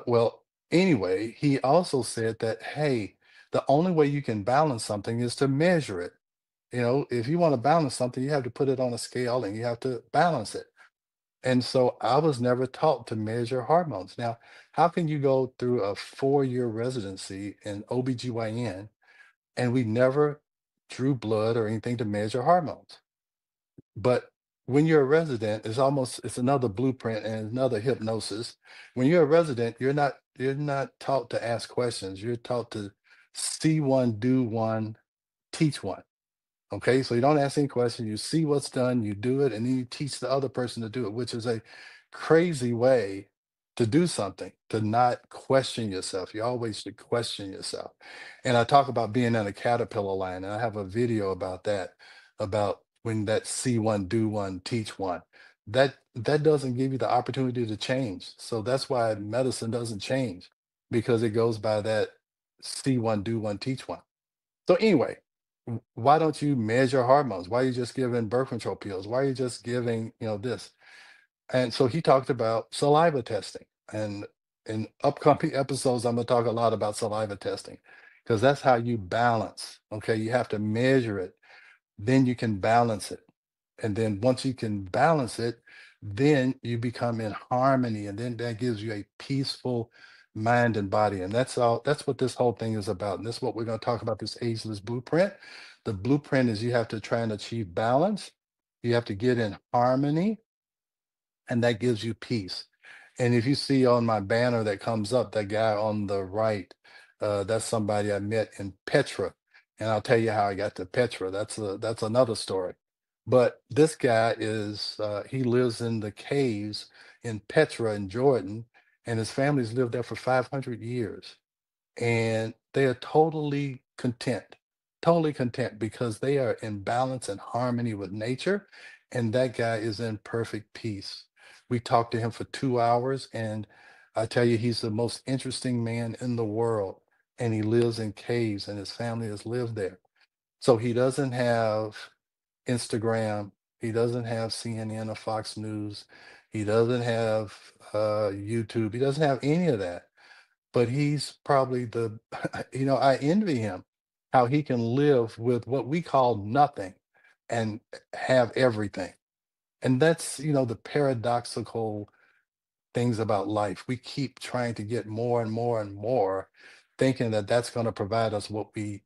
Well, anyway, he also said that, hey, the only way you can balance something is to measure it. You know, if you want to balance something, you have to put it on a scale and you have to balance it. And so I was never taught to measure hormones. Now, how can you go through a 4-year residency in OBGYN and we never drew blood or anything to measure hormones? But when you're a resident, it's another blueprint and another hypnosis. When you're a resident, you're not taught to ask questions. You're taught to see one, do one, teach one. Okay, so you don't ask any questions. You see what's done, you do it, and then you teach the other person to do it, which is a crazy way to do something, to not question yourself. You always should question yourself. And I talk about being in a caterpillar line, and I have a video about that, about when that see one, do one, teach one. That doesn't give you the opportunity to change. So that's why medicine doesn't change, because it goes by that see one, do one, teach one. So anyway, why don't you measure hormones? Why are you just giving birth control pills? Why are you just giving, this? And so he talked about saliva testing. And in upcoming episodes, I'm going to talk a lot about saliva testing because that's how you balance. Okay. You have to measure it, then you can balance it. And then once you can balance it, then you become in harmony. And then that gives you a peaceful mind and body. And that's what this whole thing is about. And this is what we're going to talk about, this ageless blueprint. The blueprint is you have to try and achieve balance. You have to get in harmony, and that gives you peace. And if you see on my banner that comes up, that guy on the right, that's somebody I met in Petra, and I'll tell you how I got to Petra. That's another story. But this guy he lives in the caves in Petra in Jordan, and his family's lived there for 500 years, and they are totally content because they are in balance and harmony with nature, and that guy is in perfect peace. We talked to him for 2 hours, and I tell you, he's the most interesting man in the world, and he lives in caves, and his family has lived there. So he doesn't have Instagram, he doesn't have CNN or Fox News, he doesn't have YouTube, he doesn't have any of that, but he's probably I envy him how he can live with what we call nothing and have everything. And that's, the paradoxical things about life. We keep trying to get more and more and more, thinking that that's going to provide us what we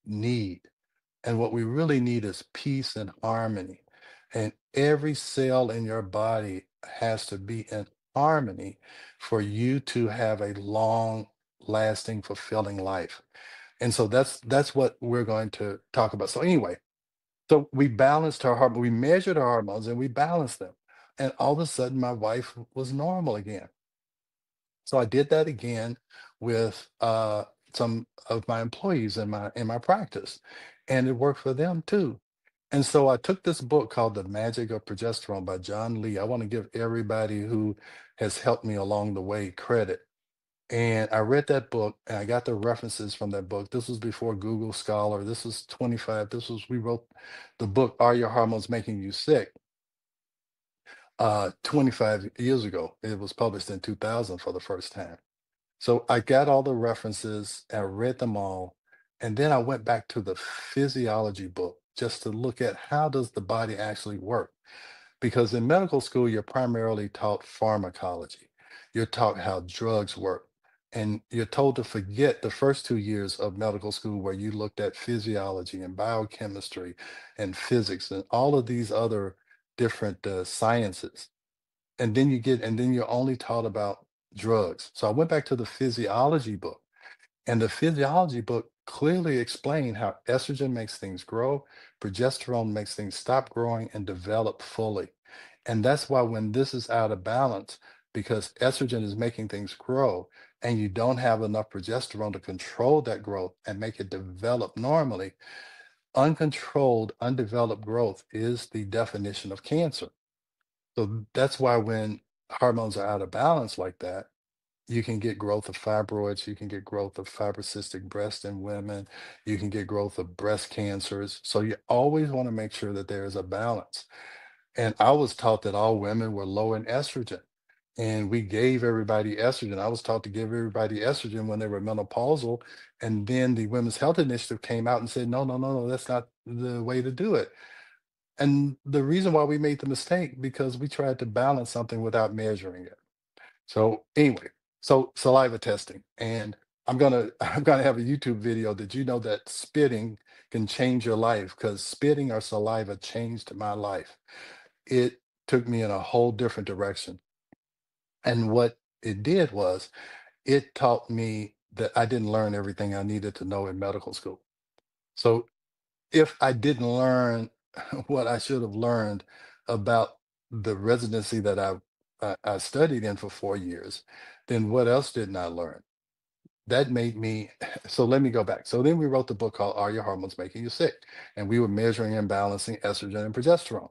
need. And what we really need is peace and harmony. And every cell in your body has to be in harmony for you to have a long lasting, fulfilling life. And so that's what we're going to talk about. So anyway, so we balanced her heart, we measured her hormones and we balanced them. And all of a sudden my wife was normal again. So I did that again with some of my employees in my practice, and it worked for them too. And so I took this book called The Magic of Progesterone by John Lee. I want to give everybody who has helped me along the way credit. And I read that book and I got the references from that book. This was before Google Scholar. This was 25. We wrote the book, Are Your Hormones Making You Sick? 25 years ago. It was published in 2000 for the first time. So I got all the references, I read them all, and then I went back to the physiology book just to look at how does the body actually work. Because in medical school, you're primarily taught pharmacology. You're taught how drugs work. And you're told to forget the first 2 years of medical school where you looked at physiology and biochemistry and physics and all of these other different sciences, and then you're only taught about drugs. So I went back to the physiology book, and the physiology book clearly explained how estrogen makes things grow, progesterone makes things stop growing and develop fully. And that's why when this is out of balance, because estrogen is making things grow and you don't have enough progesterone to control that growth and make it develop normally, uncontrolled, undeveloped growth is the definition of cancer. So that's why when hormones are out of balance like that, you can get growth of fibroids, you can get growth of fibrocystic breast in women, you can get growth of breast cancers. So you always want to make sure that there is a balance. And I was taught that all women were low in estrogen. and we gave everybody estrogen. I was taught to give everybody estrogen when they were menopausal. And then the Women's Health Initiative came out and said, no, no, no, no, that's not the way to do it. And the reason why we made the mistake, because we tried to balance something without measuring it. So anyway, so saliva testing. And I'm gonna have a YouTube video. Did you know that spitting can change your life? Because spitting or saliva changed my life. It took me in a whole different direction. And what it did was it taught me that I didn't learn everything I needed to know in medical school. So if I didn't learn what I should have learned about the residency that I studied in for 4 years, then what else didn't I learn? That made me, so let me go back. So then we wrote the book called Are Your Hormones Making You Sick? And we were measuring and balancing estrogen and progesterone.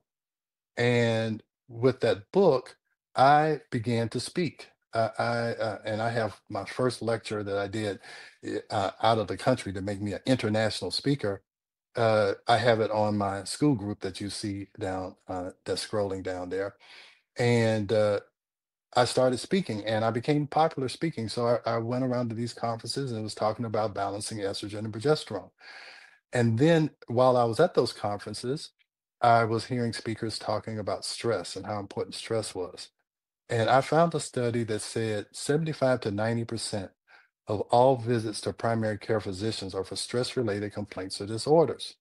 And with that book, I began to speak. And I have my first lecture that I did out of the country to make me an international speaker. I have it on my school group that you see down, that's scrolling down there. And I started speaking and I became popular speaking. So I went around to these conferences and was talking about balancing estrogen and progesterone. And then while I was at those conferences, I was hearing speakers talking about stress and how important stress was. And I found a study that said 75 to 90% of all visits to primary care physicians are for stress related complaints or disorders.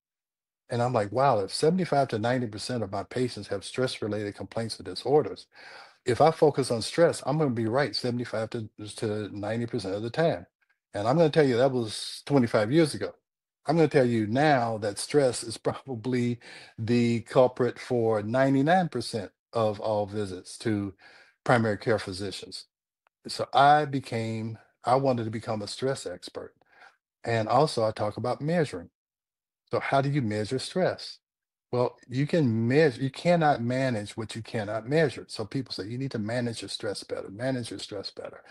And I'm like, wow, if 75 to 90% of my patients have stress related complaints or disorders, if I focus on stress, I'm going to be right 75 to 90% of the time. And I'm going to tell you that was 25 years ago. I'm going to tell you now that stress is probably the culprit for 99% of all visits to primary care physicians. So I wanted to become a stress expert. And also, I talk about measuring. So, how do you measure stress? Well, you cannot manage what you cannot measure. So people say you need to manage your stress better, manage your stress better.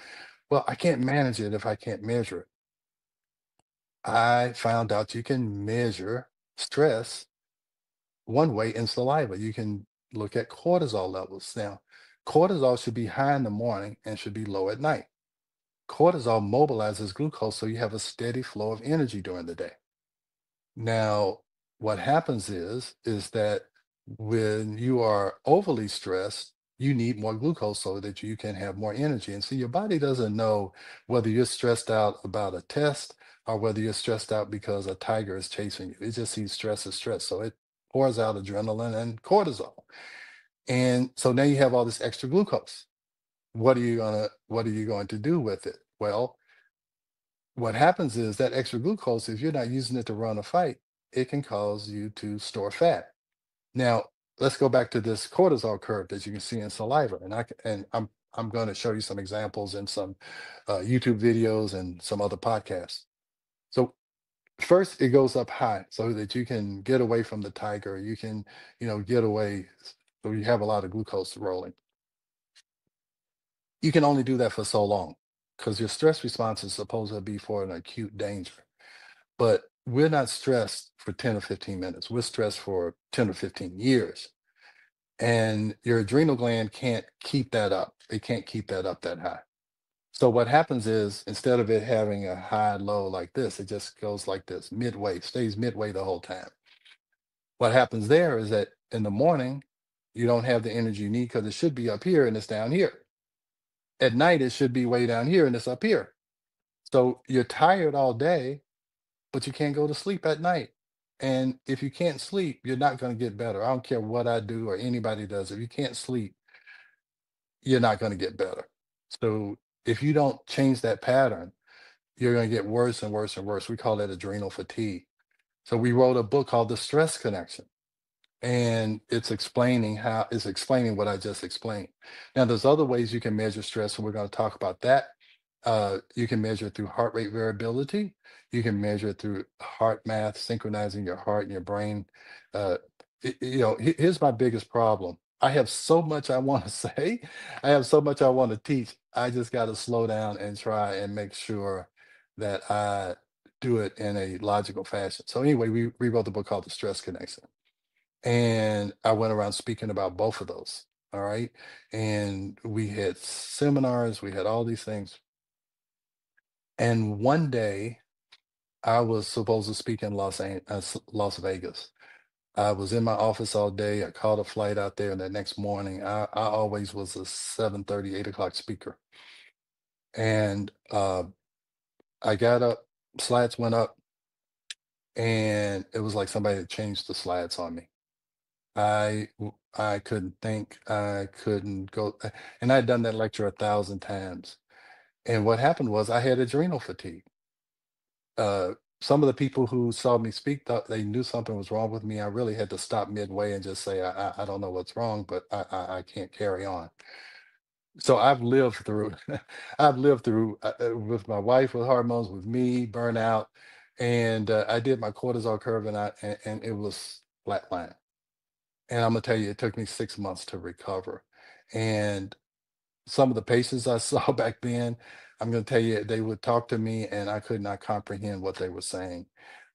Well, I can't manage it if I can't measure it. I found out you can measure stress one way in saliva. You can look at cortisol levels. Now, cortisol should be high in the morning and should be low at night. Cortisol mobilizes glucose so you have a steady flow of energy during the day. Now, what happens is that when you are overly stressed, you need more glucose so that you can have more energy. And so your body doesn't know whether you're stressed out about a test or whether you're stressed out because a tiger is chasing you. It just sees stress as stress. So it pours out adrenaline and cortisol. And so now you have all this extra glucose. What are you going to do with it? Well, what happens is that extra glucose, if you're not using it to run a fight, it can cause you to store fat. Now, let's go back to this cortisol curve that you can see in saliva, and I'm going to show you some examples in some YouTube videos and some other podcasts. So first, it goes up high so that you can get away from the tiger. You can, get away. So you have a lot of glucose rolling. You can only do that for so long because your stress response is supposed to be for an acute danger. But we're not stressed for 10 or 15 minutes. We're stressed for 10 or 15 years. And your adrenal gland can't keep that up. It can't keep that up that high. So what happens is instead of it having a high low like this, it just goes like this, midway, stays midway the whole time. What happens there is that in the morning, you don't have the energy you need because it should be up here and it's down here. At night, it should be way down here and it's up here. So you're tired all day, but you can't go to sleep at night. And if you can't sleep, you're not going to get better. I don't care what I do or anybody does. If you can't sleep, you're not going to get better. So if you don't change that pattern, you're going to get worse and worse and worse. We call that adrenal fatigue. So we wrote a book called The Stress Connection, and it's explaining what I just explained. Now, there's other ways you can measure stress, and we're going to talk about that. You can measure it through heart rate variability. You can measure it through heart math, synchronizing your heart and your brain. Uh, Here's my biggest problem. I have so much I want to say. I have so much I want to teach. I just got to slow down and try and make sure that I do it in a logical fashion. So anyway, we rewrote the book called The Stress Connection. And I went around speaking about both of those. All right. And we had seminars, we had all these things. And one day I was supposed to speak in Las Vegas. I was in my office all day. I caught a flight out there, and the next morning, I always was a 7:30, 8 o'clock speaker. And I got up, slides went up, and it was like somebody had changed the slides on me. I couldn't think, I couldn't go, and I'd done that lecture 1,000 times. And what happened was I had adrenal fatigue. Some of the people who saw me speak thought they knew something was wrong with me. I really had to stop midway and just say, I don't know what's wrong, but I can't carry on. So I've lived through, I've lived through with my wife with hormones, with me, burnout, and I did my cortisol curve, and it was flatline. And I'm gonna tell you, it took me 6 months to recover. And some of the patients I saw back then, I'm gonna tell you, they would talk to me and I could not comprehend what they were saying.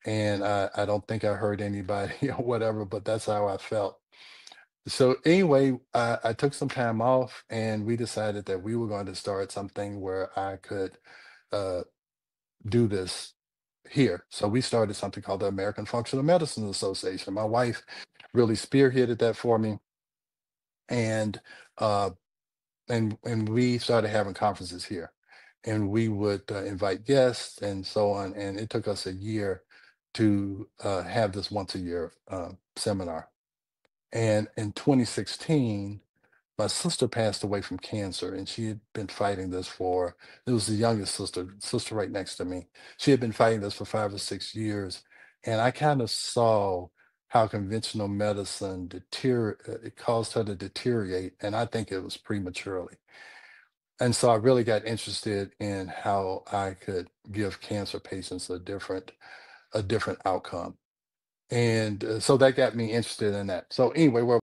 And I don't think I heard anybody or whatever, but that's how I felt. So anyway, I took some time off and we decided that we were going to start something where I could uh, do this here. So we started something called the American Functional Medicine Association. My wife really spearheaded that for me. And uh, and we started having conferences here, and we would invite guests and so on, and it took us a year to have this once a year seminar. And in 2016 my sister passed away from cancer, and she had been fighting this for, it was the youngest sister right next to me. She had been fighting this for 5 or 6 years, and I kind of saw how conventional medicine it caused her to deteriorate, and I think it was prematurely. And so I really got interested in how I could give cancer patients a different outcome. And so that got me interested in that. So anyway, we're